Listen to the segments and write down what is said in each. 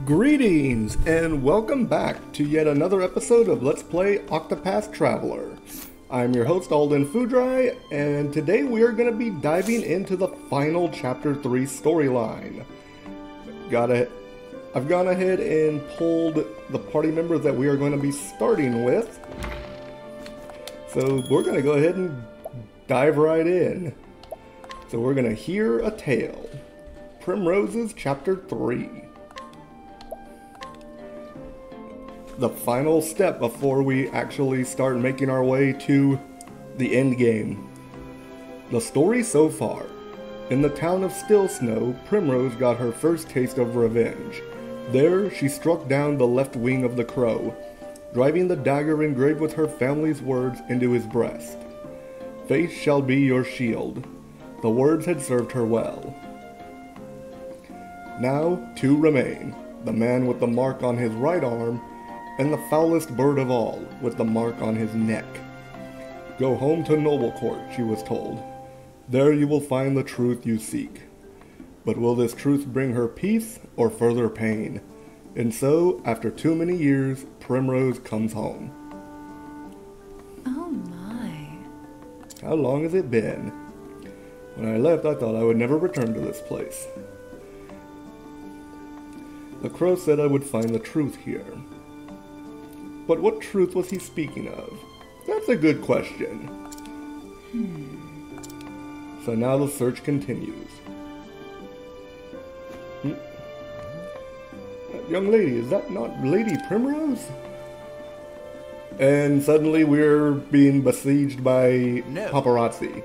Greetings and welcome back to yet another episode of Let's Play Octopath Traveler. I'm your host Alden Foodry, and today we are going to be diving into the final Chapter 3 storyline. I've gone ahead and pulled the party members that we are going to be starting with. So we're going to go ahead and dive right in. So we're going to hear a tale. Primrose's Chapter 3. The final step before we actually start making our way to the end game. The story so far. In the town of Still Snow, Primrose got her first taste of revenge. There, she struck down the left wing of the crow, driving the dagger engraved with her family's words into his breast. Faith shall be your shield. The words had served her well. Now, two remain, the man with the mark on his right arm, and the foulest bird of all, with the mark on his neck. Go home to Noble Court, she was told. There you will find the truth you seek. But will this truth bring her peace or further pain? And so, after too many years, Primrose comes home. Oh my. How long has it been? When I left, I thought I would never return to this place. The crow said I would find the truth here. But what truth was he speaking of? That's a good question. So now the search continues. Young lady, is that not Lady Primrose? And suddenly we're being besieged by paparazzi.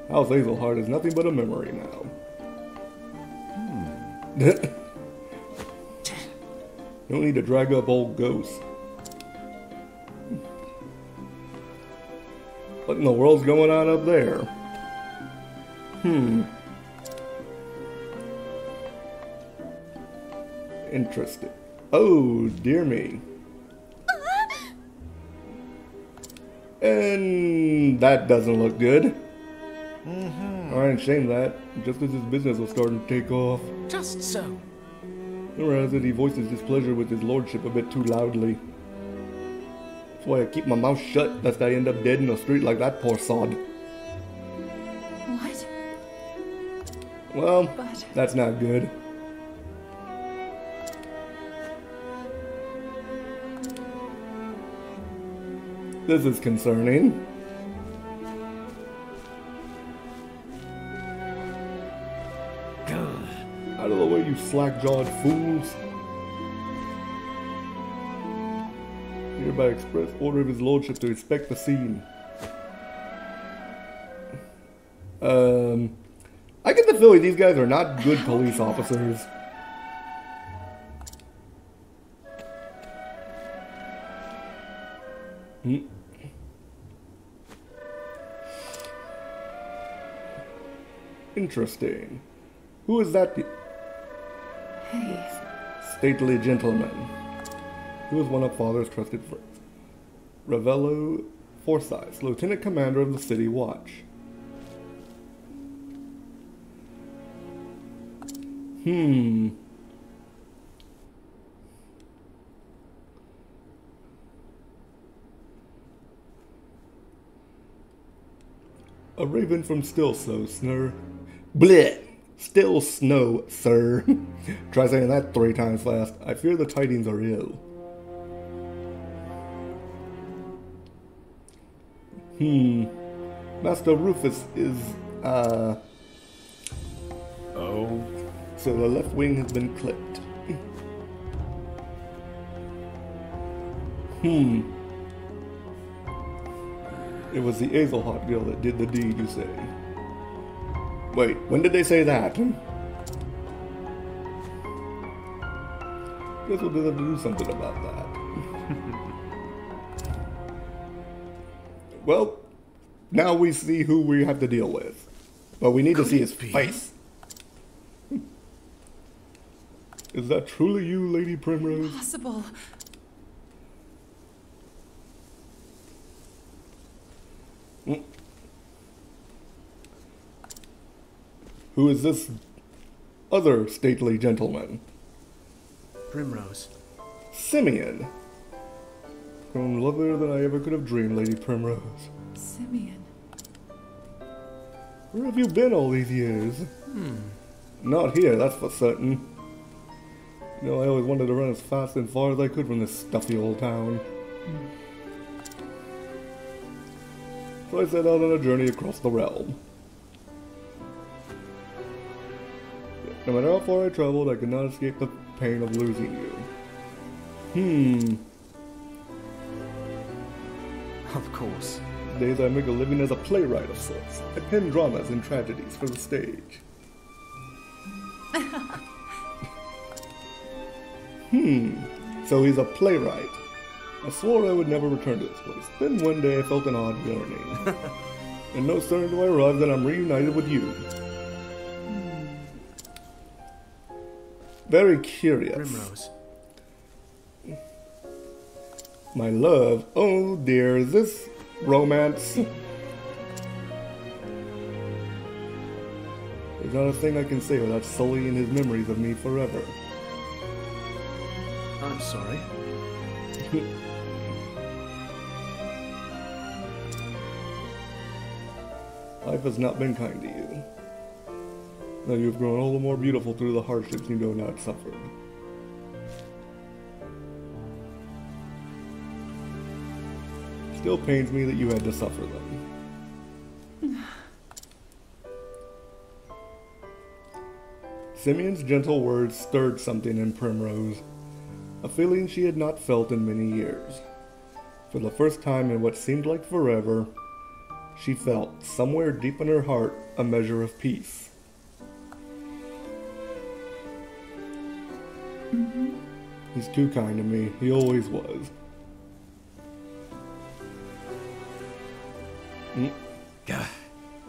House Hazelheart is nothing but a memory now. No need to drag up old ghosts. What in the world's going on up there? Interesting. Oh, dear me. And that doesn't look good. Alright, shame that. Just as his business was starting to take off. Just so. Rumor has it he voices displeasure with his lordship a bit too loudly. That's why I keep my mouth shut, lest I end up dead in the street like that poor sod. What? Well, But... that's not good. This is concerning. Out of the way, you slack-jawed fools. Hereby express order of his lordship to inspect the scene. I get the feeling these guys are not good police officers. Interesting. Who is that? Hey. Stately gentleman. He was one of Father's trusted friends. Ravello Forsyth, Lieutenant Commander of the City Watch. A raven from Still Snow, sir. Bleh! Still Snow, sir. Try saying that 3 times fast. I fear the tidings are ill. Master Rufus is, Oh. So the left wing has been clipped. It was the Hazelheart girl that did the deed, you say? Wait, when did they say that? Guess we'll have to do something about that. Well, now we see who we have to deal with. But we need to see his face. Is that truly you, Lady Primrose? Impossible. Who is this other stately gentleman? Primrose. Simeon. Grown lovelier than I ever could have dreamed, Lady Primrose. Simeon. Where have you been all these years? Not here, that's for certain. You know, I always wanted to run as fast and far as I could from this stuffy old town. So I set out on a journey across the realm. No matter how far I traveled, I could not escape the pain of losing you. Of course. Days I make a living as a playwright of sorts. I pen dramas and tragedies for the stage. So he's a playwright. I swore I would never return to this place. Then one day I felt an odd yearning. And no sooner do I arrive than I'm reunited with you. Very curious. Primrose. My love. Oh dear, is this romance? There's not a thing I can say without sullying his memories of me forever. I'm sorry. Life has not been kind to you. Now you've grown all the more beautiful through the hardships you know not suffered. Still pains me that you had to suffer them. Simeon's gentle words stirred something in Primrose, a feeling she had not felt in many years. For the first time in what seemed like forever, she felt, somewhere deep in her heart, a measure of peace. He's too kind to me. He always was.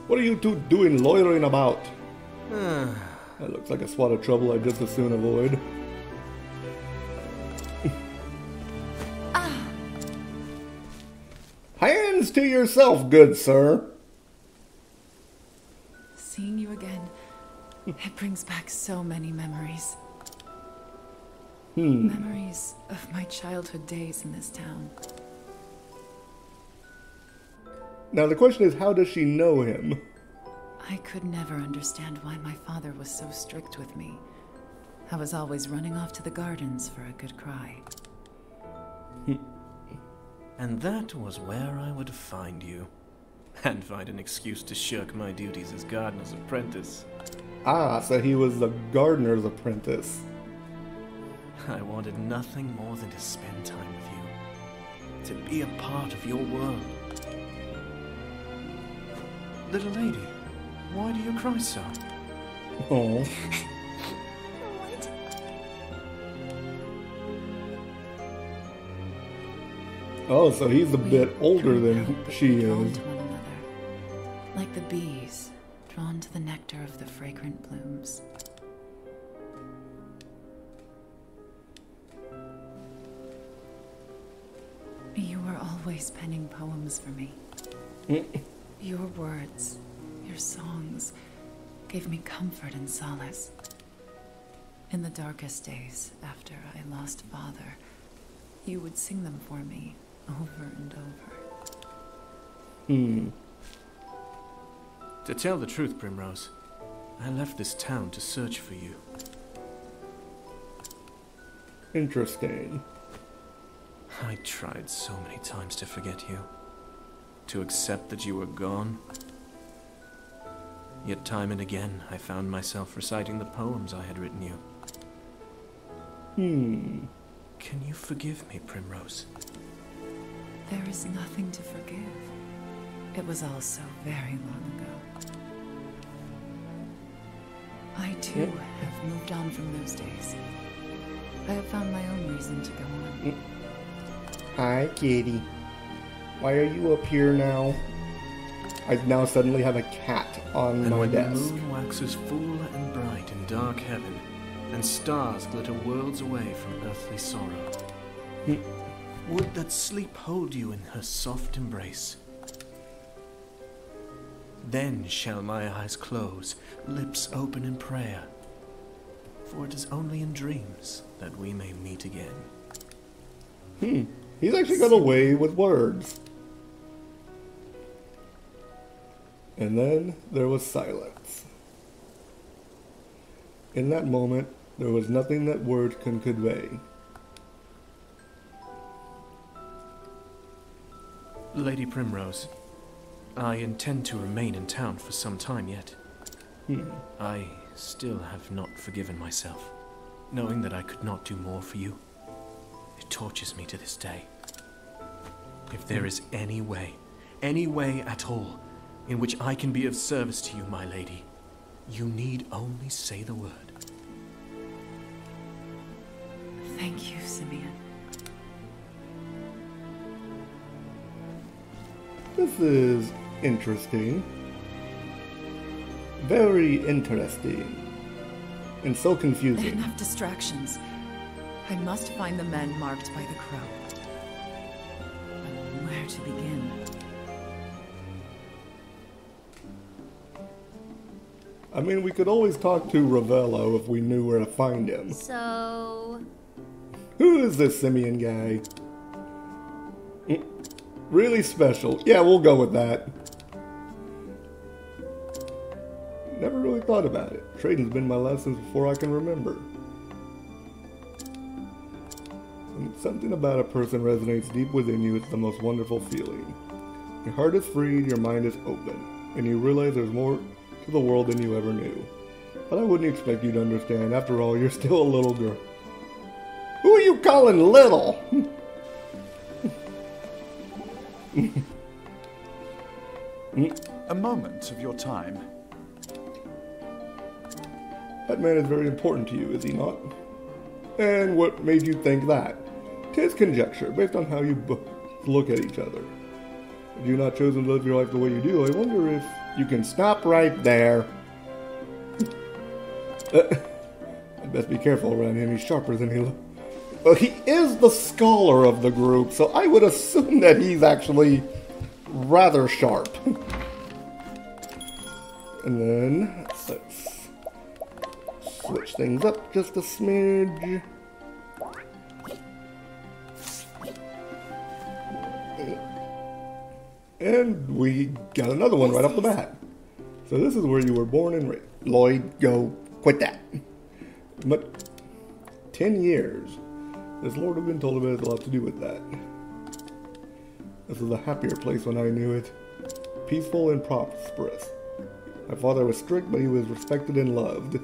What are you two doing loitering about? That looks like a spot of trouble I'd just as soon avoid. Hands to yourself, good sir. Seeing you again, it brings back so many memories. Memories of my childhood days in this town. Now the question is, how does she know him? I could never understand why my father was so strict with me. I was always running off to the gardens for a good cry. And that was where I would find you. And find an excuse to shirk my duties as gardener's apprentice. Ah, so he was the gardener's apprentice. I wanted nothing more than to spend time with you. To be a part of your world. Little lady, why do you cry so? Oh. What? Oh, so he's a bit older than she drawn is. to one another, like the bees drawn to the nectar of the fragrant blooms. You were always penning poems for me. Your words, your songs, gave me comfort and solace. In the darkest days after I lost Father, you would sing them for me over and over. To tell the truth, Primrose, I left this town to search for you. Interesting. I tried so many times to forget you. To accept that you were gone. Yet time and again, I found myself reciting the poems I had written you. Can you forgive me, Primrose? There is nothing to forgive. It was all so very long ago. I too have moved on from those days. I have found my own reason to go on. Hi, kitty. Why are you up here now? I now suddenly have a cat on And my when desk. the moon waxes full and bright in dark heaven, and stars glitter worlds away from earthly sorrow, would that sleep hold you in her soft embrace? Then shall my eyes close, lips open in prayer, for it is only in dreams that we may meet again. He's actually got a way with words. And then there was silence. In that moment, there was nothing that words can convey. Lady Primrose, I intend to remain in town for some time yet. I still have not forgiven myself, knowing that I could not do more for you. It tortures me to this day. If there is any way at all, in which I can be of service to you, my lady, you need only say the word. Thank you, Simeon. This is interesting. Very interesting. And so confusing. Enough distractions. I must find the men marked by the crow. But where to begin? I mean, we could always talk to Ravello if we knew where to find him. So... Who is this Simeon guy? Really special. Yeah, we'll go with that. Never really thought about it. Trading's been my life since before I can remember. And something about a person resonates deep within you. It's the most wonderful feeling. Your heart is free, your mind is open, and you realize there's more to the world than you ever knew. But I wouldn't expect you to understand. After all, you're still a little girl. Who are you calling little? A moment of your time. That man is very important to you, is he not? And what made you think that? 'Tis conjecture, based on how you both look at each other. If you've not chosen to live your life the way you do, I wonder if you can stop right there. I'd best be careful around him. He's sharper than he looks. Well, he is the scholar of the group, so I would assume that he's actually rather sharp. And then, let's switch things up just a smidge. And we got another one right off the bat. So this is where you were born and raised. Lloyd, go quit that. But 10 years. As Lord of been told it has a lot to do with that. This was a happier place when I knew it. Peaceful and prosperous. My father was strict, but he was respected and loved.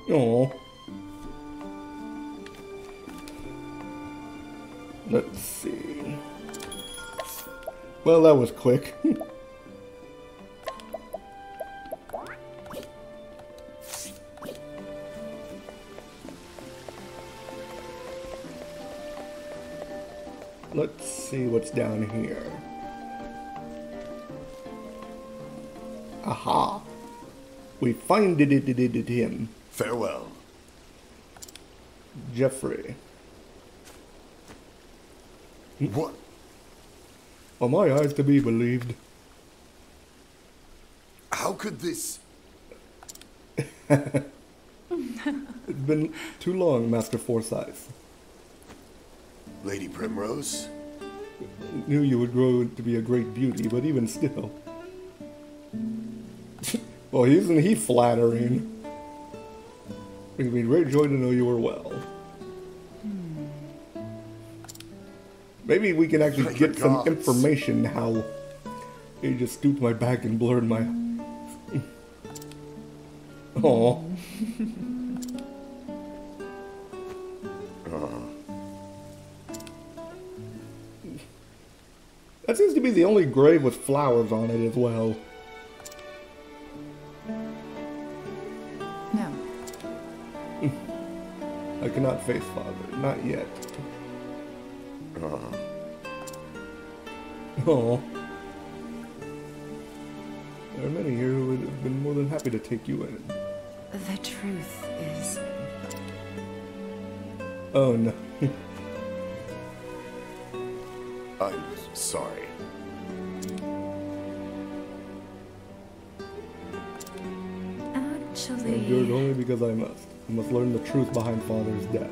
Aww. Let's see. Well, that was quick. Let's see what's down here. Aha! We find it him. Farewell. Jeffrey. What? Are my eyes to be believed? How could this... It's been too long, Master Forsyth. Lady Primrose? Knew you would grow to be a great beauty, but even still. Well, isn't he flattering? Brings me great joy to know you are well. Maybe we can actually get some information now. He just stooped my back and blurred my... Aww. That seems to be the only grave with flowers on it as well. No. I cannot face father, not yet. Oh. There are many here who would have been more than happy to take you in. The truth is... Oh no. I'm sorry. Actually... endured only because I must. I must learn the truth behind Father's death.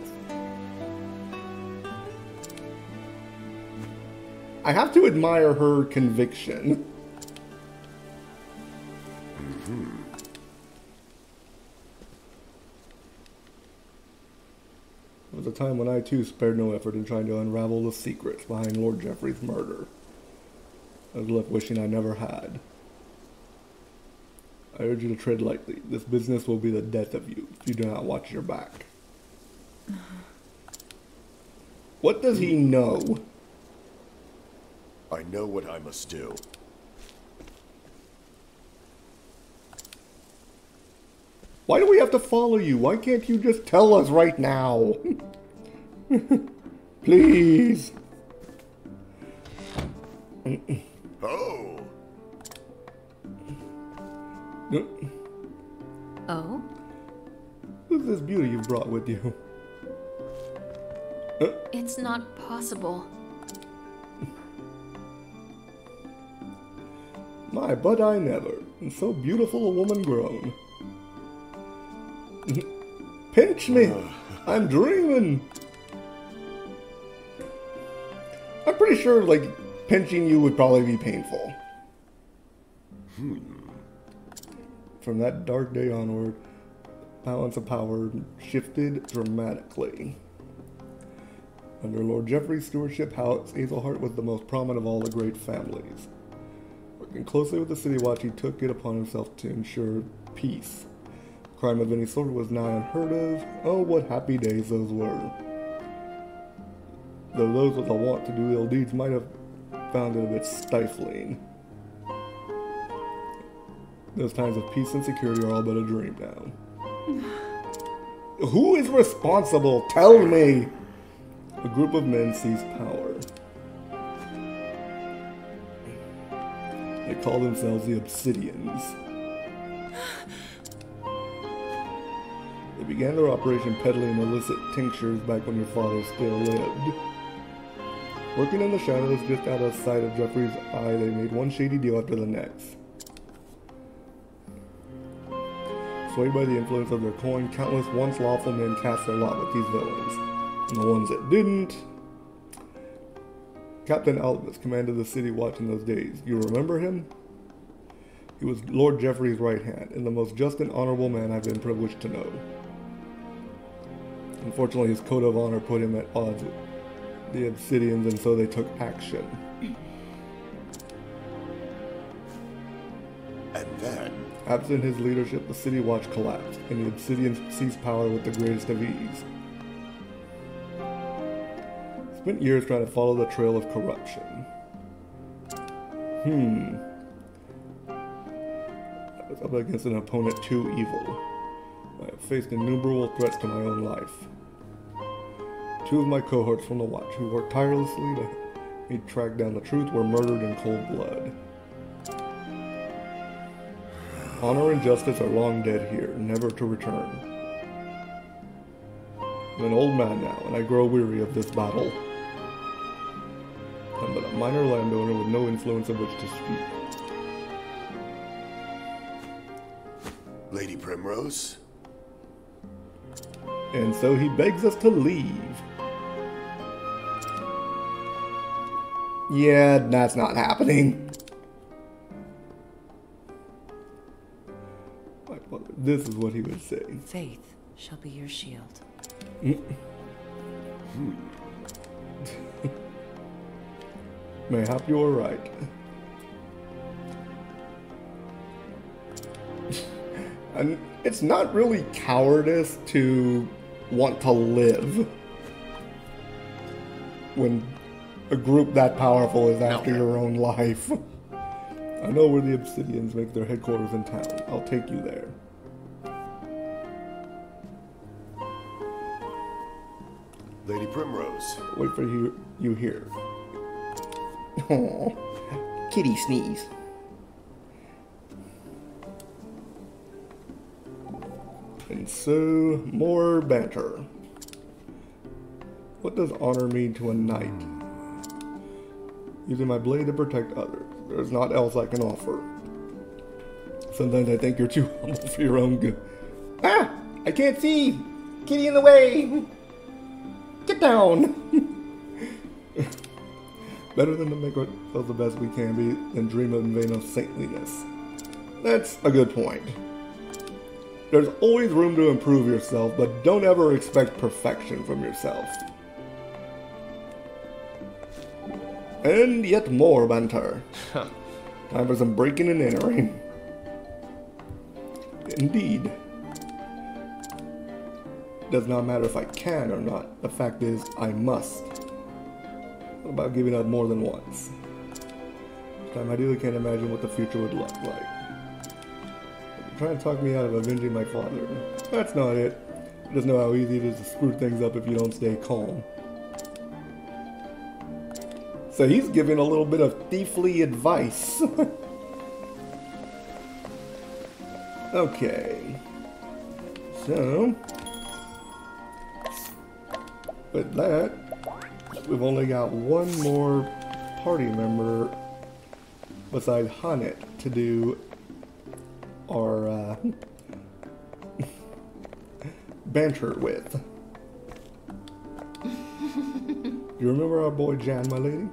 I have to admire her conviction. There was a time when I too spared no effort in trying to unravel the secrets behind Lord Geoffrey's murder. I was left wishing I never had. I urge you to tread lightly. This business will be the death of you if you do not watch your back. What does he know? I know what I must do. Why do we have to follow you? Why can't you just tell us right now? Please. Oh! Oh? Who's this beauty you've brought with you? It's not possible. My, but I never. And so beautiful a woman grown. Pinch me! I'm dreaming! I'm pretty sure, like, pinching you would probably be painful. From that dark day onward, balance of power shifted dramatically. Under Lord Geoffrey's stewardship, Hazelheart was the most prominent of all the great families. Working closely with the City Watch, he took it upon himself to ensure peace. Crime of any sort was nigh unheard of. Oh, what happy days those were. Though those with the want to do ill deeds might have found it a bit stifling. Those times of peace and security are all but a dream now. Who is responsible? Tell me! A group of men seized power. They call themselves the Obsidians. They began their operation peddling illicit tinctures back when your father still lived. Working in the shadows just out of sight of Geoffrey's eye, they made one shady deal after the next. Swayed by the influence of their coin, countless once lawful men cast their lot with these villains. And the ones that didn't... Captain Albus commanded the City Watch in those days. You remember him? He was Lord Geoffrey's right hand, and the most just and honorable man I've been privileged to know. Unfortunately, his code of honor put him at odds with the Obsidians, and so they took action. And then... Absent his leadership, the City Watch collapsed, and the Obsidians seized power with the greatest of ease. Spent years trying to follow the trail of corruption. I was up against an opponent too evil. I have faced innumerable threats to my own life. Two of my cohorts from the Watch, who worked tirelessly to me track down the truth, were murdered in cold blood. Honor and justice are long dead here, never to return. I'm an old man now, and I grow weary of this battle. I'm but a minor landowner with no influence of which to speak. Lady Primrose? And so he begs us to leave. Yeah, that's not happening. This is what he would say. Faith shall be your shield. Mayhap you are right. And it's not really cowardice to want to live when a group that powerful is after your own life. I know where the Obsidians make their headquarters in town. I'll take you there. Lady Primrose. Wait for you here. Aw, kitty sneeze. And so, more banter. What does honor mean to a knight? Using my blade to protect others. There's naught else I can offer. Sometimes I think you're too humble for your own good. Ah! I can't see! Kitty in the way! Get down! Better than to make ourselves the best we can be than dream in vain of saintliness. That's a good point. There's always room to improve yourself, but don't ever expect perfection from yourself. And yet more banter. Time for some breaking and entering. Indeed. Does not matter if I can or not. The fact is, I must. What about giving up more than once? This time I really can't imagine what the future would look like. You're trying to talk me out of avenging my father. That's not it. I just know how easy it is to screw things up if you don't stay calm. So he's giving a little bit of thiefly advice. Okay. So, with that, we've only got one more party member besides Hanet to do our banter with. You remember our boy Jan, my lady?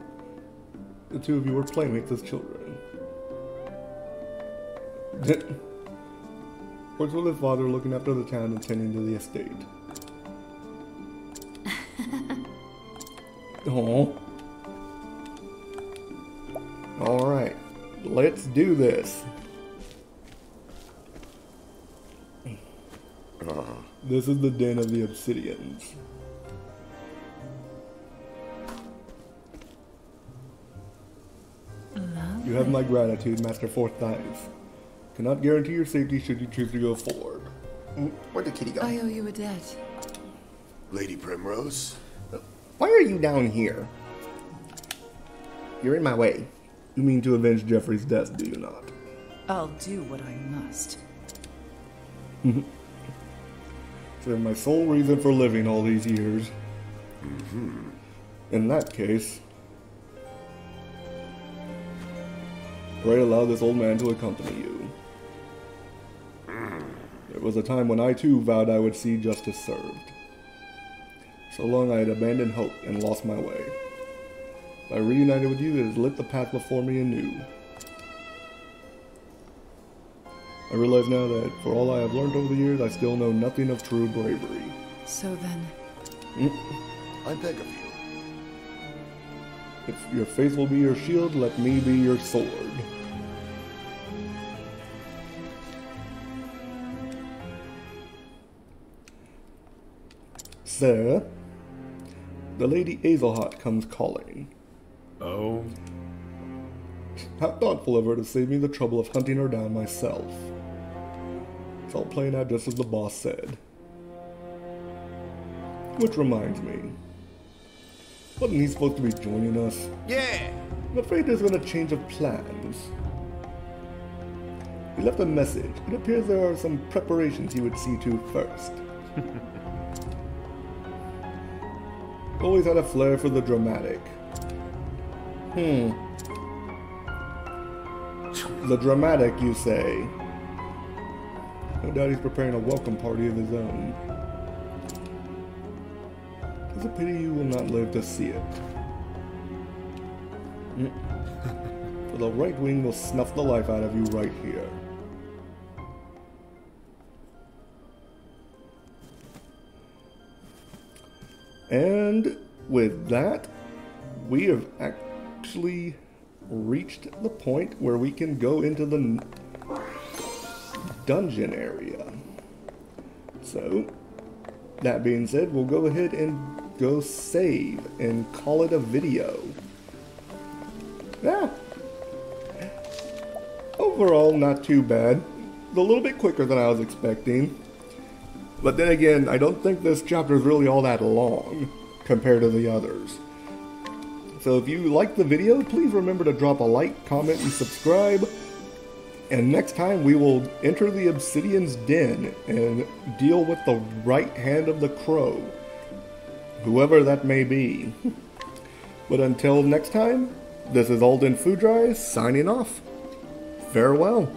The two of you were playmates as children. Works with his father looking after the town and tending to the estate. Oh. Alright, let's do this. This is the den of the Obsidians. You have my gratitude, Master Forsyth. Cannot guarantee your safety should you choose to go forward. Where'd the kitty go? I owe you a debt. Lady Primrose? Why are you down here? You're in my way. You mean to avenge Jeffrey's death, do you not? I'll do what I must. So my sole reason for living all these years. In that case, pray allow this old man to accompany you. There was a time when I too vowed I would see justice served. So long I had abandoned hope and lost my way. By reunited with you, it has lit the path before me anew. I realize now that for all I have learned over the years, I still know nothing of true bravery. So then... I beg of you. If your faith will be your shield, let me be your sword. Sir, the Lady Azelhot comes calling. Oh? How thoughtful of her to save me the trouble of hunting her down myself. It's all playing out just as the boss said. Which reminds me, wasn't he supposed to be joining us? Yeah! I'm afraid there's been a change of plans. He left a message. It appears there are some preparations he would see to first. Always had a flair for the dramatic. The dramatic, you say? No doubt he's preparing a welcome party of his own. It's a pity you will not live to see it. For the right wing will snuff the life out of you right here. And with that, we have actually reached the point where we can go into the dungeon area. So, that being said, we'll go ahead and go save and call it a video. Yeah. Overall, not too bad. It's a little bit quicker than I was expecting. But then again, I don't think this chapter is really all that long compared to the others. So if you liked the video, please remember to drop a like, comment, and subscribe. And next time we will enter the Obsidian's Den and deal with the right hand of the crow. Whoever that may be. But until next time, this is Alden Foodry signing off. Farewell.